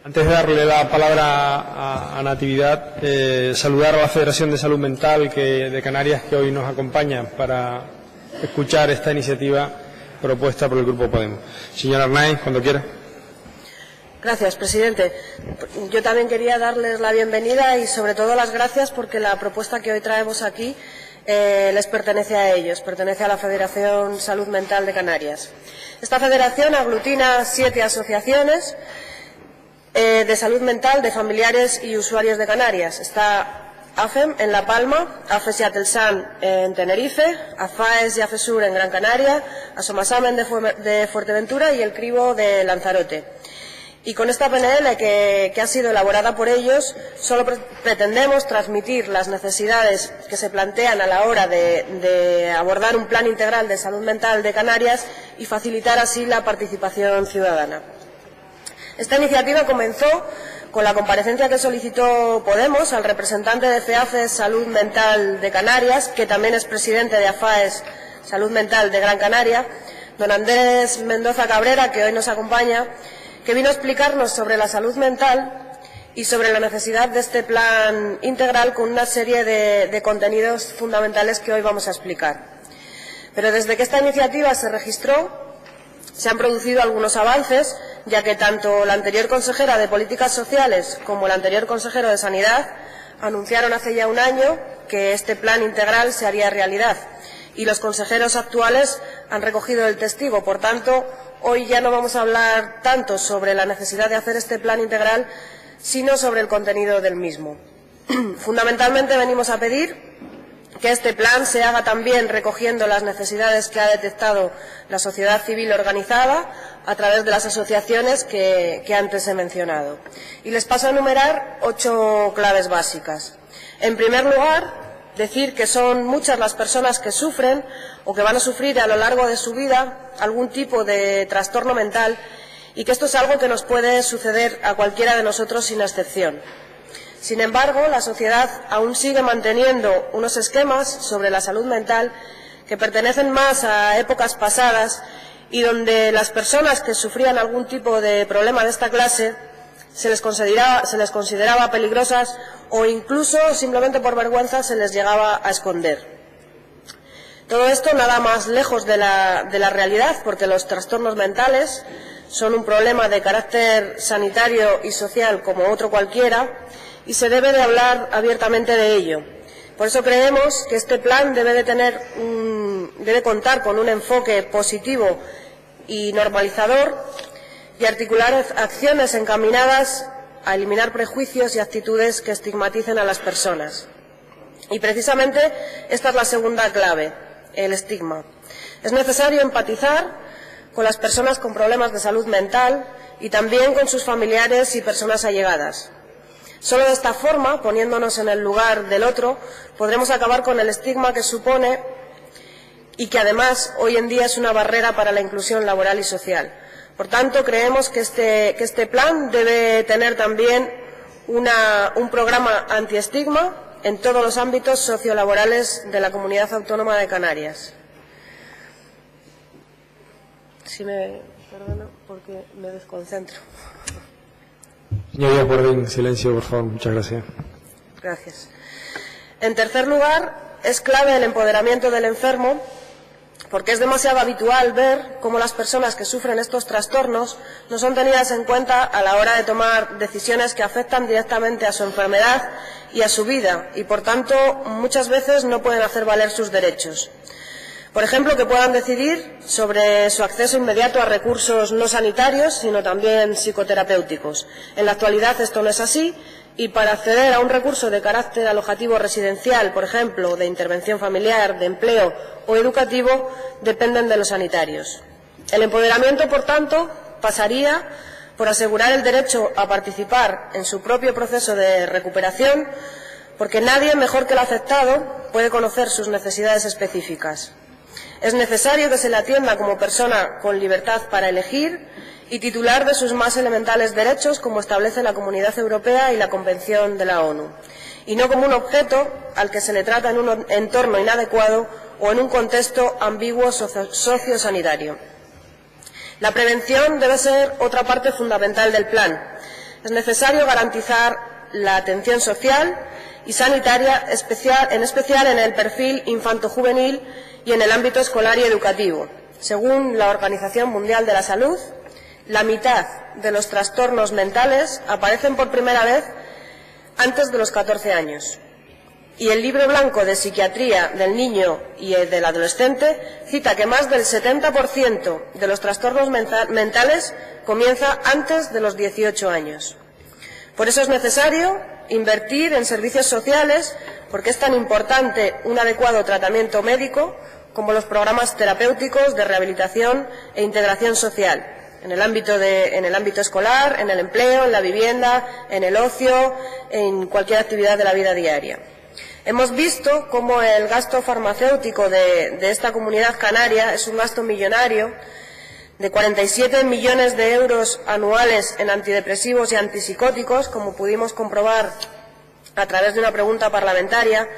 Antes de darle la palabra a Natividad, saludar a la Federación de Salud Mental de Canarias, que hoy nos acompaña para escuchar esta iniciativa propuesta por el Grupo Podemos. Señora Arnaiz, cuando quiera. Gracias, presidente. Yo también quería darles la bienvenida y sobre todo las gracias porque la propuesta que hoy traemos aquí les pertenece a ellos, pertenece a la Federación Salud Mental de Canarias. Esta federación aglutina 7 asociaciones de salud mental de familiares y usuarios de Canarias. Está AFEM en La Palma, AFES y Atelsan en Tenerife, AFAES y AFESUR en Gran Canaria, ASOMASAMEN de Fuerteventura y el CRIBO de Lanzarote. Y con esta PNL que ha sido elaborada por ellos, solo pretendemos transmitir las necesidades que se plantean a la hora de abordar un plan integral de salud mental de Canarias y facilitar así la participación ciudadana. Esta iniciativa comenzó con la comparecencia que solicitó Podemos al representante de FEAFES Salud Mental de Canarias, que también es presidente de AFAES Salud Mental de Gran Canaria, don Andrés Mendoza Cabrera, que hoy nos acompaña, que vino a explicarnos sobre la salud mental y sobre la necesidad de este plan integral con una serie de contenidos fundamentales que hoy vamos a explicar. Pero desde que esta iniciativa se registró, se han producido algunos avances, ya que tanto la anterior consejera de Políticas Sociales como el anterior consejero de Sanidad anunciaron hace ya un año que este plan integral se haría realidad y los consejeros actuales han recogido el testigo. Por tanto, hoy ya no vamos a hablar tanto sobre la necesidad de hacer este plan integral, sino sobre el contenido del mismo. Fundamentalmente venimos a pedir que este plan se haga también recogiendo las necesidades que ha detectado la sociedad civil organizada a través de las asociaciones que antes he mencionado. Y les paso a enumerar 8 claves básicas. En primer lugar, decir que son muchas las personas que sufren o que van a sufrir a lo largo de su vida algún tipo de trastorno mental y que esto es algo que nos puede suceder a cualquiera de nosotros sin excepción. Sin embargo, la sociedad aún sigue manteniendo unos esquemas sobre la salud mental que pertenecen más a épocas pasadas y donde las personas que sufrían algún tipo de problema de esta clase se les consideraba peligrosas o incluso simplemente por vergüenza se les llegaba a esconder. Todo esto nada más lejos de la realidad, porque los trastornos mentales son un problema de carácter sanitario y social como otro cualquiera, y se debe de hablar abiertamente de ello. Por eso creemos que este plan debe contar con un enfoque positivo y normalizador y articular acciones encaminadas a eliminar prejuicios y actitudes que estigmaticen a las personas. Y precisamente esta es la segunda clave, el estigma. Es necesario empatizar con las personas con problemas de salud mental y también con sus familiares y personas allegadas. Solo de esta forma, poniéndonos en el lugar del otro, podremos acabar con el estigma que supone y que además hoy en día es una barrera para la inclusión laboral y social. Por tanto, creemos que este plan debe tener también un programa antiestigma en todos los ámbitos sociolaborales de la Comunidad Autónoma de Canarias. Si me perdona, porque me desconcentro. Señoría, guarden silencio, por favor. Muchas gracias. Gracias. En tercer lugar, es clave el empoderamiento del enfermo, porque es demasiado habitual ver cómo las personas que sufren estos trastornos no son tenidas en cuenta a la hora de tomar decisiones que afectan directamente a su enfermedad y a su vida, y por tanto muchas veces no pueden hacer valer sus derechos. Por ejemplo, que puedan decidir sobre su acceso inmediato a recursos no sanitarios, sino también psicoterapéuticos. En la actualidad esto no es así y para acceder a un recurso de carácter alojativo residencial, por ejemplo, de intervención familiar, de empleo o educativo, dependen de los sanitarios. El empoderamiento, por tanto, pasaría por asegurar el derecho a participar en su propio proceso de recuperación, porque nadie mejor que el afectado puede conocer sus necesidades específicas. Es necesario que se le atienda como persona con libertad para elegir y titular de sus más elementales derechos, como establece la Comunidad Europea y la Convención de la ONU, y no como un objeto al que se le trata en un entorno inadecuado o en un contexto ambiguo sociosanitario. La prevención debe ser otra parte fundamental del plan. Es necesario garantizar la atención social y sanitaria, en especial en el perfil infanto-juvenil y en el ámbito escolar y educativo. Según la Organización Mundial de la Salud, la mitad de los trastornos mentales aparecen por primera vez antes de los 14 años. Y el Libro Blanco de Psiquiatría del Niño y del Adolescente cita que más del 70% de los trastornos mentales comienza antes de los 18 años. Por eso es necesario invertir en servicios sociales, porque es tan importante un adecuado tratamiento médico como los programas terapéuticos de rehabilitación e integración social, en el ámbito escolar, en el empleo, en la vivienda, en el ocio, en cualquier actividad de la vida diaria. Hemos visto cómo el gasto farmacéutico de esta comunidad canaria es un gasto millonario de 47 millones de euros anuales en antidepresivos y antipsicóticos, como pudimos comprobar a través de una pregunta parlamentaria,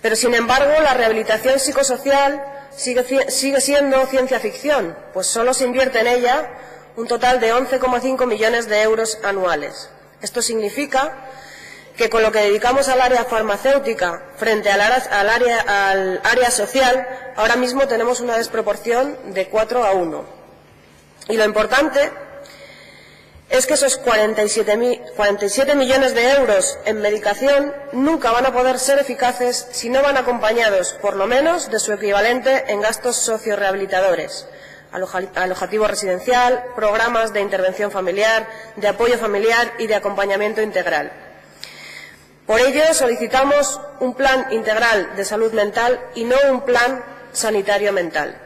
pero sin embargo la rehabilitación psicosocial sigue siendo ciencia ficción, pues solo se invierte en ella un total de 11,5 millones de euros anuales. Esto significa que con lo que dedicamos al área farmacéutica frente al área social, ahora mismo tenemos una desproporción de 4:1. Y lo importante es que esos 47 millones de euros en medicación nunca van a poder ser eficaces si no van acompañados, por lo menos, de su equivalente en gastos sociorehabilitadores, alojativo residencial, programas de intervención familiar, de apoyo familiar y de acompañamiento integral. Por ello, solicitamos un plan integral de salud mental y no un plan sanitario mental.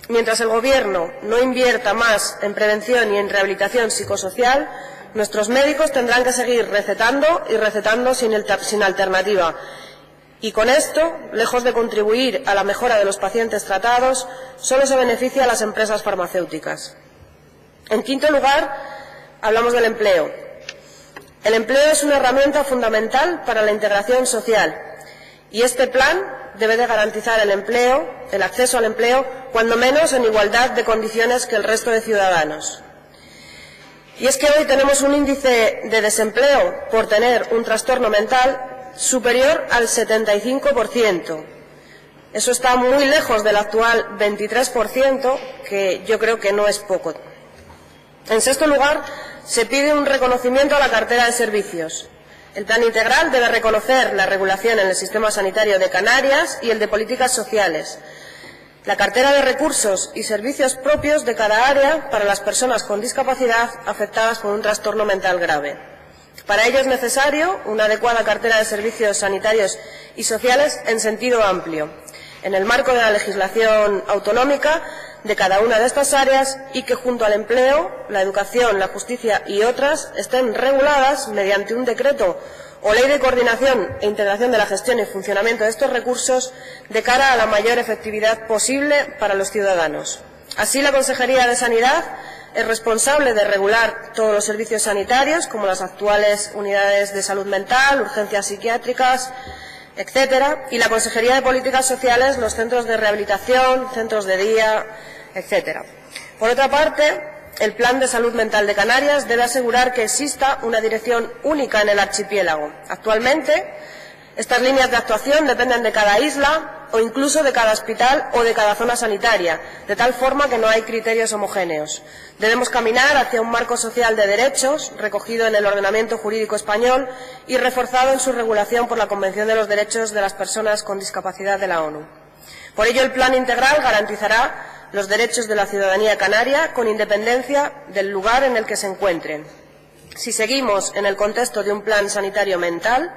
Mientras el Gobierno no invierta más en prevención y en rehabilitación psicosocial, nuestros médicos tendrán que seguir recetando y recetando sin alternativa. Y con esto, lejos de contribuir a la mejora de los pacientes tratados, solo se beneficia a las empresas farmacéuticas. En quinto lugar, hablamos del empleo. El empleo es una herramienta fundamental para la integración social y este plan debe de garantizar el acceso al empleo, cuando menos en igualdad de condiciones que el resto de ciudadanos. Y es que hoy tenemos un índice de desempleo por tener un trastorno mental superior al 75%. Eso está muy lejos del actual 23%, que yo creo que no es poco. En sexto lugar, se pide un reconocimiento a la cartera de servicios. El plan integral debe reconocer la regulación en el sistema sanitario de Canarias y el de políticas sociales, la cartera de recursos y servicios propios de cada área para las personas con discapacidad afectadas por un trastorno mental grave. Para ello es necesario una adecuada cartera de servicios sanitarios y sociales en sentido amplio, en el marco de la legislación autonómica de cada una de estas áreas, y que junto al empleo, la educación, la justicia y otras estén reguladas mediante un decreto o ley de coordinación e integración de la gestión y funcionamiento de estos recursos de cara a la mayor efectividad posible para los ciudadanos. Así, la Consejería de Sanidad es responsable de regular todos los servicios sanitarios, como las actuales unidades de salud mental, urgencias psiquiátricas, etcétera, y la Consejería de Políticas Sociales, los centros de rehabilitación, centros de día, etcétera. Por otra parte, el Plan de Salud Mental de Canarias debe asegurar que exista una dirección única en el archipiélago. Actualmente, estas líneas de actuación dependen de cada isla o incluso de cada hospital o de cada zona sanitaria, de tal forma que no hay criterios homogéneos. Debemos caminar hacia un marco social de derechos recogido en el ordenamiento jurídico español y reforzado en su regulación por la Convención de los Derechos de las Personas con Discapacidad de la ONU. Por ello, el plan integral garantizará los derechos de la ciudadanía canaria con independencia del lugar en el que se encuentren. Si seguimos en el contexto de un plan sanitario mental,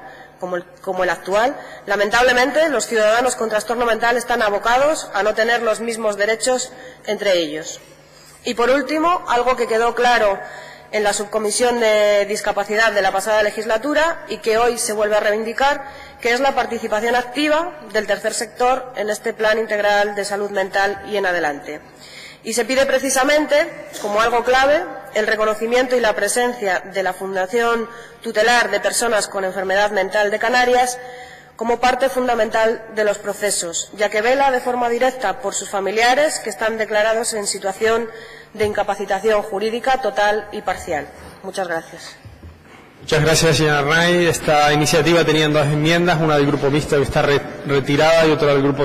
como el actual, lamentablemente los ciudadanos con trastorno mental están abocados a no tener los mismos derechos entre ellos. Y por último, algo que quedó claro en la subcomisión de discapacidad de la pasada legislatura y que hoy se vuelve a reivindicar, que es la participación activa del tercer sector en este plan integral de salud mental y en adelante. Y se pide precisamente, como algo clave, el reconocimiento y la presencia de la Fundación Tutelar de Personas con Enfermedad Mental de Canarias como parte fundamental de los procesos, ya que vela de forma directa por sus familiares que están declarados en situación de incapacitación jurídica total y parcial. Muchas gracias. Muchas gracias, señora Arnaiz. Esta iniciativa tenía 2 enmiendas, una del Grupo Mixto que está retirada y otra del Grupo